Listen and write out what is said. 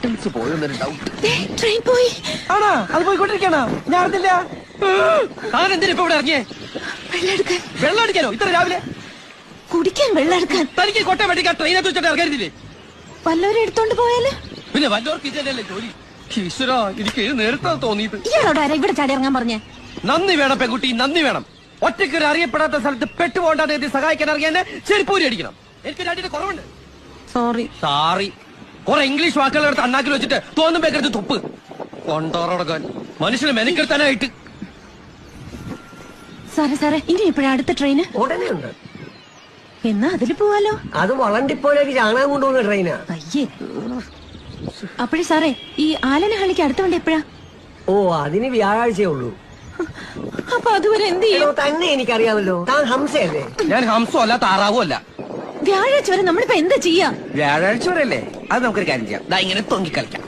Items പോയെന്നൊരു doubt. Train പോയി. ആണോ? അത് പോയിക്കൊണ്ടിരിക്കണോ? ഞാൻ അറിഞ്ഞില്ല. താൻ എന്തിനാ ഇപ്പൊ ഇവിടെ ഇറങ്ങിയേ? വെള്ളം അടിക്കാനോ ഇത്ര രാവിലെ? കുടിക്കാൻ വെള്ളം എടുക്കാൻ. തനിക്ക് കൊട്ട വെട്ടിക്കാൻ ട്രെയിനകത്ത് വെച്ചിട്ട് ഇറങ്ങരുതില്ലേ? വല്ലവരും എടുത്തോണ്ട് പോയാല്? പിന്നെ വല്ലവർക്ക് ഇതല്ലേ ജോലി? ഈശ്വര, എനിക്ക് നേരത്തെ തോന്നിയത്. ഇയാളോട് ആരാ ഇവിടെ ചാടി ഇറങ്ങാൻ പറഞ്ഞേ? നന്ദി വേണം പെൺകുട്ടി, നന്ദി വേണം. ഒറ്റയ്ക്കൊരു അറിയപ്പെടാത്ത സ്ഥലത്ത് പെട്ടുപോകേണ്ടത് സഹായിക്കാൻ ഇറങ്ങിയ ചെരുപ്പൂരി അടിക്കണം. എനിക്ക് രണ്ടിന്റെ കുറവുണ്ട്. സാറി കുറെ ഇംഗ്ലീഷ് വാക്കുകൾ എടുത്ത് അണ്ണാക്കിൽ വെച്ചിട്ട് തോന്നുമ്പോഴെടുത്ത് തുപ്പ് കൊണ്ടോറടക്കാൻ മനുഷ്യനെ മെനക്കെടുത്താനായിട്ട്. സാറേ ഇനി എപ്പോഴാ അടുത്ത ട്രെയിന്? ഉടനെ ഉണ്ട്. എന്നാ അതില് പോവാലോ. അത് വളണ്ടിപ്പോലേക്ക് ചാണകം കൊണ്ടുപോകുന്ന ട്രെയിനാ. അയ്യേ. അപ്പോഴേ സാറേ, ഈ ആലനഹള്ളിക്ക് അടുത്ത വണ്ടി എപ്പോഴാ? ഓ, അതിന് വ്യാഴാഴ്ചയേ ഉള്ളൂ. അപ്പൊ അതുവരെ എന്ത് ചെയ്യും? തന്നെ എനിക്കറിയാമല്ലോ, താൻ ഹംസയല്ലേ? ഞാൻ ഹംസോ അല്ല താറാവോ അല്ല. വ്യാഴാഴ്ച വരെ നമ്മളിപ്പോ എന്താ ചെയ്യാ? വ്യാഴാഴ്ച വരെ അല്ലേ? അത് നമുക്കൊരു കാര്യം ചെയ്യാം. ഇങ്ങനെ തൊങ്ങിക്കളിക്കാം.